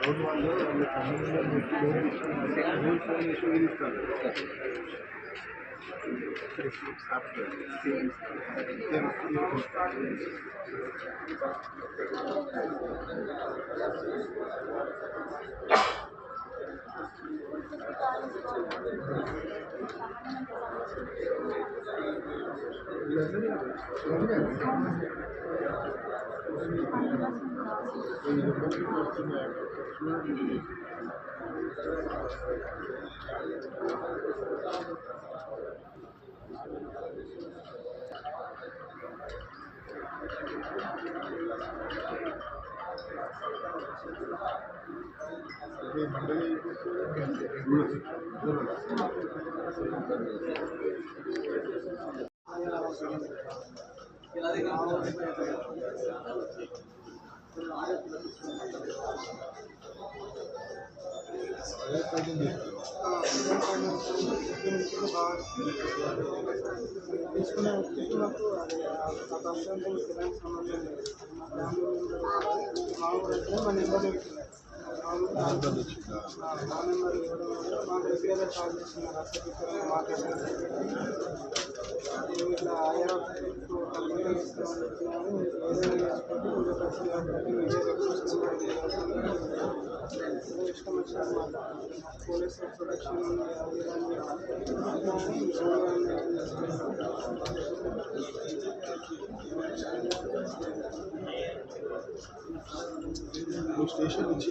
Road వాళ్ళు సంబంధం పెట్టి లోన్ తీసుకున్నారు రూల్ ఫోన్ చేసి వేధిస్తారు తీసుకునే వ్యక్తికి మాకు అది ఆ పర్సన్తో ఎలాంటి సంబంధం లేదు. మా ఫ్యామిలీ మా ఊరైతే మా నెంబర్ ఇస్తున్నారు. మా నెంబర్ ఇవ్వడం వల్ల మాకు రెగ్యులర్గా కాల్ చేస్తున్నారు. అసలు మాట్లాడారు ఇట్లా హైయర్ ఆఫీసర్స్తో కంప్లైంట్ ఇస్తామని చెప్తున్నాము. ఏదైనా చేసుకుంటే ఇంకో పర్సన్ కాబట్టి మీడియా ఇష్టం వచ్చినట్టు పోలీస్ ప్రొటెక్షన్ స్టేషన్ నుంచి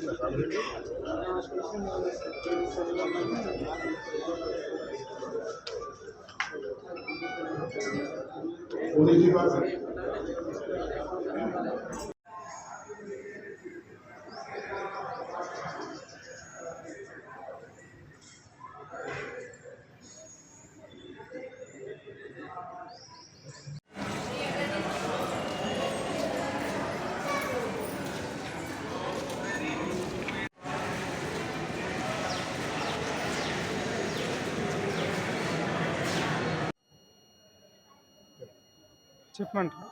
చెప్పమంటారా?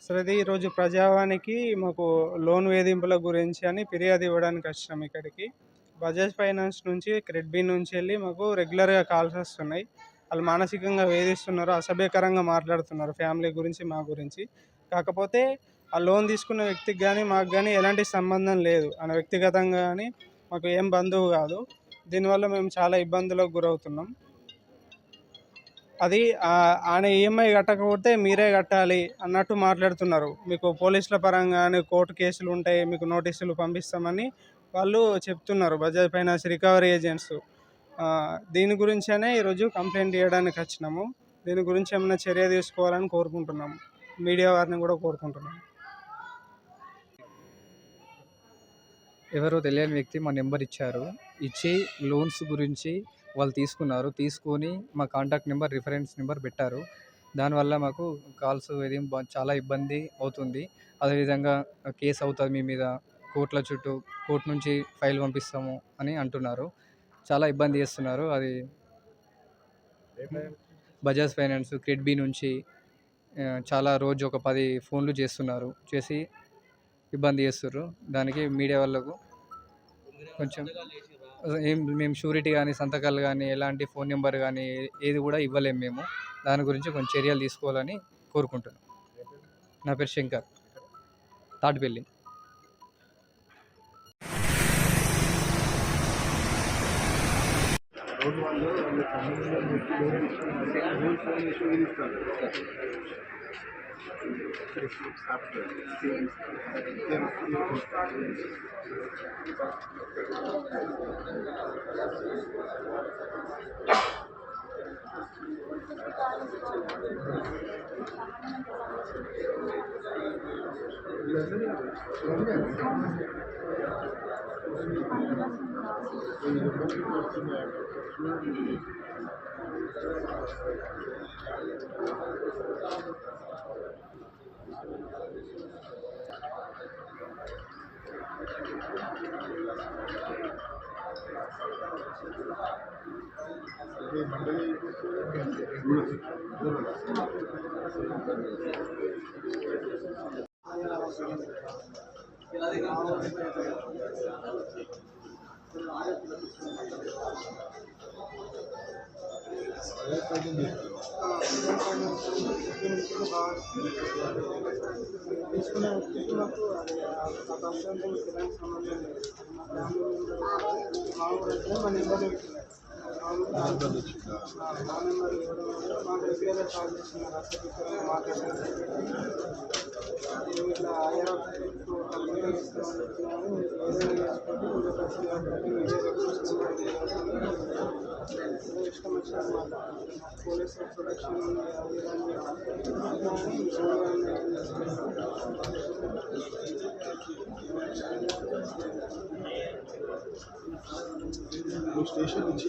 సరే, ఇది ఈరోజు ప్రజావానికి మాకు లోన్ వేధింపుల గురించి అని ఫిర్యాదు ఇవ్వడానికి వచ్చినాం ఇక్కడికి. బజాజ్ ఫైనాన్స్ నుంచి క్రెడిట్ నుంచి వెళ్ళి మాకు రెగ్యులర్గా కాల్స్ వస్తున్నాయి. వాళ్ళు మానసికంగా వేధిస్తున్నారు, అసభ్యకరంగా మాట్లాడుతున్నారు ఫ్యామిలీ గురించి, మా గురించి. కాకపోతే ఆ లోన్ తీసుకున్న వ్యక్తికి కానీ మాకు కానీ ఎలాంటి సంబంధం లేదు. ఆయన వ్యక్తిగతంగా కానీ మాకు ఏం బంధువు కాదు. దీనివల్ల మేము చాలా ఇబ్బందులకు గురవుతున్నాం. అది ఆయన ఈఎంఐ కట్టకపోతే మీరే కట్టాలి అన్నట్టు మాట్లాడుతున్నారు. మీకు పోలీసుల పరంగానే కోర్టు కేసులు ఉంటాయి, మీకు నోటీసులు పంపిస్తామని వాళ్ళు చెప్తున్నారు, బజాజ్ ఫైనాన్స్ రికవరీ ఏజెంట్స్. దీని గురించనే ఈరోజు కంప్లైంట్ చేయడానికి వచ్చినాము. దీని గురించి ఏమైనా చర్య తీసుకోవాలని కోరుకుంటున్నాము. మీడియా వారిని కూడా కోరుకుంటున్నాము. ఎవరో తెలియని వ్యక్తి మా నెంబర్ ఇచ్చారు. ఇచ్చి లోన్స్ గురించి వాళ్ళు తీసుకొని మా కాంటాక్ట్ నెంబర్, రిఫరెన్స్ నెంబర్ పెట్టారు. దానివల్ల మాకు కాల్స్ చాలా ఇబ్బంది అవుతుంది. అదేవిధంగా కేసు అవుతుంది మీ మీద, కోర్టు నుంచి ఫైల్ పంపిస్తాము అని అంటున్నారు. చాలా ఇబ్బంది చేస్తున్నారు. అది బజాజ్ ఫైనాన్స్ క్రెడిట్ నుంచి చాలా రోజు ఒక 10 ఫోన్లు చేసి ఇబ్బంది చేస్తుర్రు. దానికి మీడియా వాళ్ళకు కొంచెం మేము షూరిటీ కానీ, సంతకాలు కానీ, ఎలాంటి ఫోన్ నెంబర్ కానీ ఏది కూడా ఇవ్వలేము మేము. దాని గురించి కొంచెం చర్యలు తీసుకోవాలని కోరుకుంటున్నాం. నా పేరు శంకర్, తాటిపల్లి. రోడ్డు వాళ్ళు సంబంధం పెట్టి లోన్ తీసుకున్నారు రూల్ ఫోన్ చేసి వేధిస్తారు మా ఊరు తీసుకునే వ్యక్తికి మాకు అది ఆ పర్సన్తో ఎలాంటి సంబంధం లేదు. మా ఫ్యామిలీ మెంబర్ కాదు. మా ఊరు అయితే మా నెంబర్ ఇచ్చినారు. మా నెంబర్ ఇవ్వడం వల్ల మాకు రెగ్యులర్గా కాల్ చేస్తున్నారు. అసలు మాట్లాడుతున్నారు ఇట్లా అయ్యా కంప్లైంట్ ఇస్తామని చెప్తున్నాను. ఏదైనా చేసుకుంటే ఇంకో పర్సన్ కాబట్టి మీరే ఇష్టం వచ్చినట్టు మాట్లాడుతున్నారు. పోలీస్ ప్రొటెక్షన్ అది స్టేషన్ నుంచి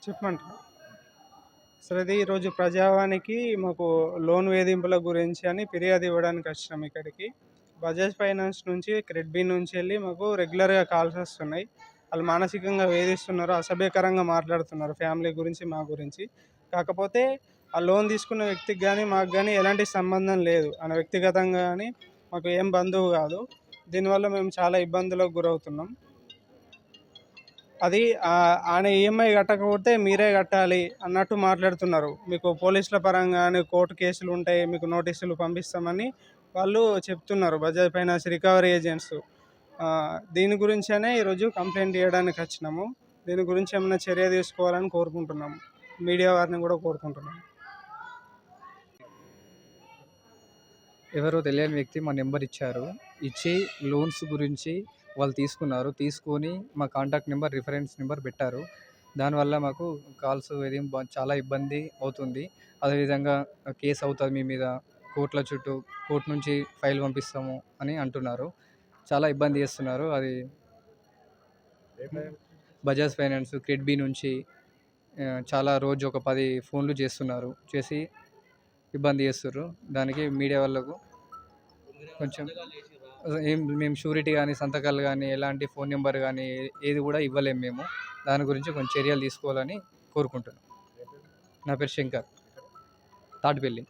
చెప్పమంటారా? సరే, ఇది ఈరోజు ప్రజావానికి మాకు లోన్ వేధింపుల గురించి అని ఫిర్యాదు ఇవ్వడానికి వచ్చినాం ఇక్కడికి. బజాజ్ ఫైనాన్స్ నుంచి క్రెడిట్ బి నుంచి వెళ్ళి మాకు రెగ్యులర్గా కాల్స్ వస్తున్నాయి. వాళ్ళు మానసికంగా వేధిస్తున్నారు, అసభ్యకరంగా మాట్లాడుతున్నారు ఫ్యామిలీ గురించి, మా గురించి. కాకపోతే ఆ లోన్ తీసుకున్న వ్యక్తికి కానీ మాకు కానీ ఎలాంటి సంబంధం లేదు. ఆయన వ్యక్తిగతంగా కానీ మాకు ఏం బంధువు కాదు. దీనివల్ల మేము చాలా ఇబ్బందులకు గురవుతున్నాం. అది ఆయన ఈఎంఐ కట్టకపోతే మీరే కట్టాలి అన్నట్టు మాట్లాడుతున్నారు. మీకు పోలీసుల పరంగా కోర్టు కేసులు ఉంటాయి, మీకు నోటీసులు పంపిస్తామని వాళ్ళు చెప్తున్నారు, బజాజ్ ఫైనాన్స్ రికవరీ ఏజెంట్స్. దీని గురించనే ఈరోజు కంప్లైంట్ చేయడానికి వచ్చినాము. దీని గురించి ఏమైనా చర్య తీసుకోవాలని కోరుకుంటున్నాము. మీడియా వారిని కూడా కోరుకుంటున్నాము. ఎవరో తెలియని వ్యక్తి మా నెంబర్ ఇచ్చారు. ఇచ్చి లోన్స్ గురించి వాళ్ళు తీసుకొని మా కాంటాక్ట్ నెంబర్, రిఫరెన్స్ నెంబర్ పెట్టారు. దానివల్ల మాకు కాల్స్ చాలా ఇబ్బంది అవుతుంది. అదేవిధంగా కేసు అవుతుంది మీ మీద, కోర్టు నుంచి ఫైల్ పంపిస్తాము అని అంటున్నారు. చాలా ఇబ్బంది చేస్తున్నారు. అది బజాజ్ ఫైనాన్స్ క్రెడిట్ బి నుంచి చాలా రోజు ఒక 10 ఫోన్లు చేసి ఇబ్బంది చేస్తుర్రు. దానికి మీడియా వాళ్ళకు కొంచెం మేము షూరిటీ కానీ, సంతకాలు కానీ, ఎలాంటి ఫోన్ నెంబర్ కానీ ఏది కూడా ఇవ్వలేము మేము. దాని గురించి కొంచెం చర్యలు తీసుకోవాలని కోరుకుంటున్నాం. నా పేరు శంకర్, తాటిపల్లి.